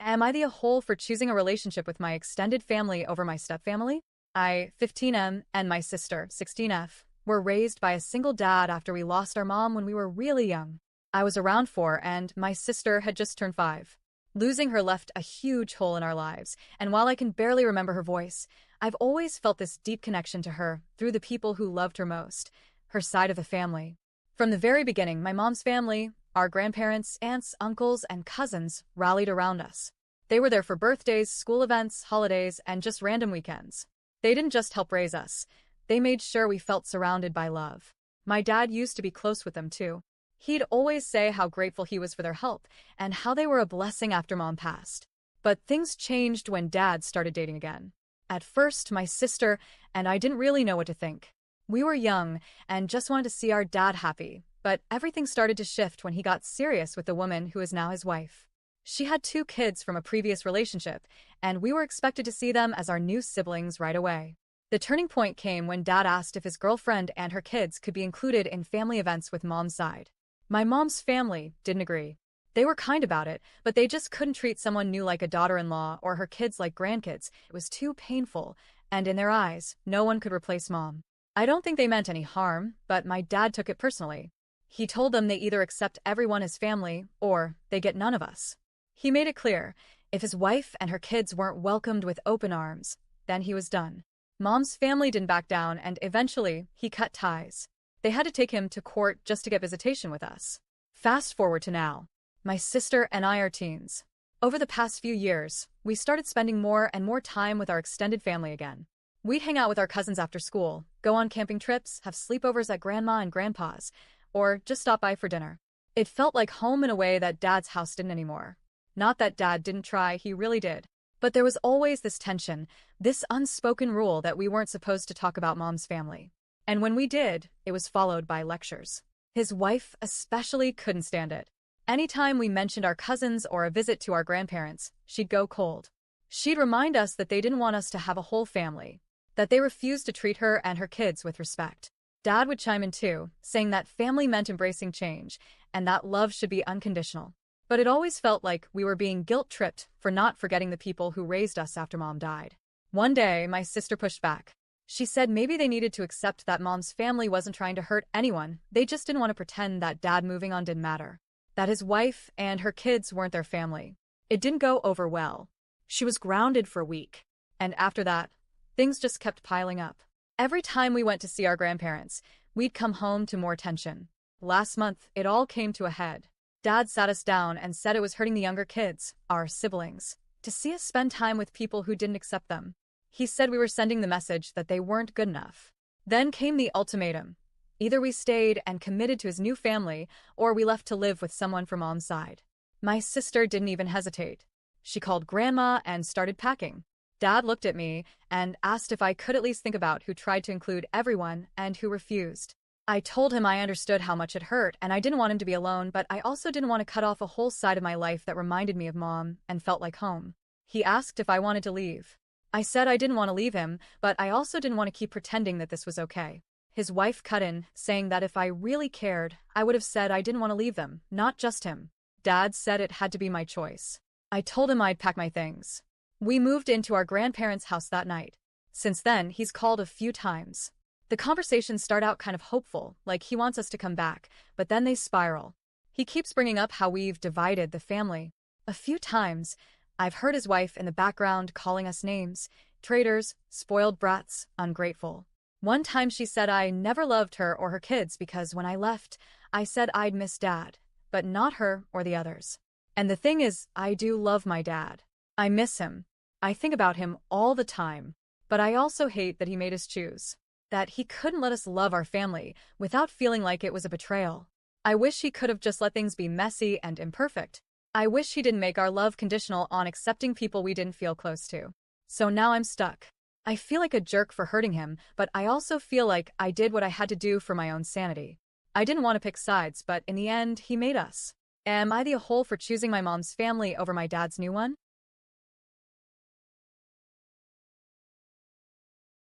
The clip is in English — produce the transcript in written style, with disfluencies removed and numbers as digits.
Am I the whole for choosing a relationship with my extended family over my stepfamily? I, 15M, and my sister, 16F, were raised by a single dad after we lost our mom when we were really young. I was around 4 and my sister had just turned 5. Losing her left a huge hole in our lives, and while I can barely remember her voice, I've always felt this deep connection to her through the people who loved her most, her side of the family. From the very beginning, my mom's family, our grandparents, aunts, uncles, and cousins rallied around us. They were there for birthdays, school events, holidays, and just random weekends. They didn't just help raise us. They made sure we felt surrounded by love. My dad used to be close with them too. He'd always say how grateful he was for their help and how they were a blessing after mom passed. But things changed when dad started dating again. At first, my sister and I didn't really know what to think. We were young and just wanted to see our dad happy, but everything started to shift when he got serious with the woman who is now his wife. She had 2 kids from a previous relationship, and we were expected to see them as our new siblings right away. The turning point came when Dad asked if his girlfriend and her kids could be included in family events with Mom's side. My mom's family didn't agree. They were kind about it, but they just couldn't treat someone new like a daughter-in-law or her kids like grandkids. It was too painful, and in their eyes, no one could replace Mom. I don't think they meant any harm, but my dad took it personally. He told them they either accept everyone as family, or they get none of us. He made it clear, if his wife and her kids weren't welcomed with open arms, then he was done. Mom's family didn't back down, and eventually, he cut ties. They had to take him to court just to get visitation with us. Fast forward to now. My sister and I are teens. Over the past few years, we started spending more and more time with our extended family again. We'd hang out with our cousins after school, go on camping trips, have sleepovers at Grandma and Grandpa's, or just stop by for dinner. It felt like home in a way that Dad's house didn't anymore. Not that Dad didn't try, he really did. But there was always this tension, this unspoken rule that we weren't supposed to talk about Mom's family. And when we did, it was followed by lectures. His wife especially couldn't stand it. Anytime we mentioned our cousins or a visit to our grandparents, she'd go cold. She'd remind us that they didn't want us to have a whole family, that they refused to treat her and her kids with respect. Dad would chime in too, saying that family meant embracing change, and that love should be unconditional. But it always felt like we were being guilt-tripped for not forgetting the people who raised us after Mom died. One day, my sister pushed back. She said maybe they needed to accept that Mom's family wasn't trying to hurt anyone, they just didn't want to pretend that Dad moving on didn't matter. That his wife and her kids weren't their family. It didn't go over well. She was grounded for a week. And after that, things just kept piling up. Every time we went to see our grandparents, we'd come home to more tension. Last month, it all came to a head. Dad sat us down and said it was hurting the younger kids, our siblings, to see us spend time with people who didn't accept them. He said we were sending the message that they weren't good enough. Then came the ultimatum. Either we stayed and committed to his new family, or we left to live with someone from Mom's side. My sister didn't even hesitate. She called Grandma and started packing. Dad looked at me and asked if I could at least think about who tried to include everyone and who refused. I told him I understood how much it hurt and I didn't want him to be alone, but I also didn't want to cut off a whole side of my life that reminded me of Mom and felt like home. He asked if I wanted to leave. I said I didn't want to leave him, but I also didn't want to keep pretending that this was okay. His wife cut in, saying that if I really cared, I would have said I didn't want to leave them, not just him. Dad said it had to be my choice. I told him I'd pack my things. We moved into our grandparents' house that night. Since then, he's called a few times. The conversations start out kind of hopeful, like he wants us to come back, but then they spiral. He keeps bringing up how we've divided the family. A few times, I've heard his wife in the background calling us names: traitors, spoiled brats, ungrateful. One time she said I never loved her or her kids because when I left, I said I'd miss Dad, but not her or the others. And the thing is, I do love my dad. I miss him. I think about him all the time. But I also hate that he made us choose. That he couldn't let us love our family without feeling like it was a betrayal. I wish he could have just let things be messy and imperfect. I wish he didn't make our love conditional on accepting people we didn't feel close to. So now I'm stuck. I feel like a jerk for hurting him, but I also feel like I did what I had to do for my own sanity. I didn't want to pick sides, but in the end, he made us. Am I the a-hole for choosing my mom's family over my dad's new one?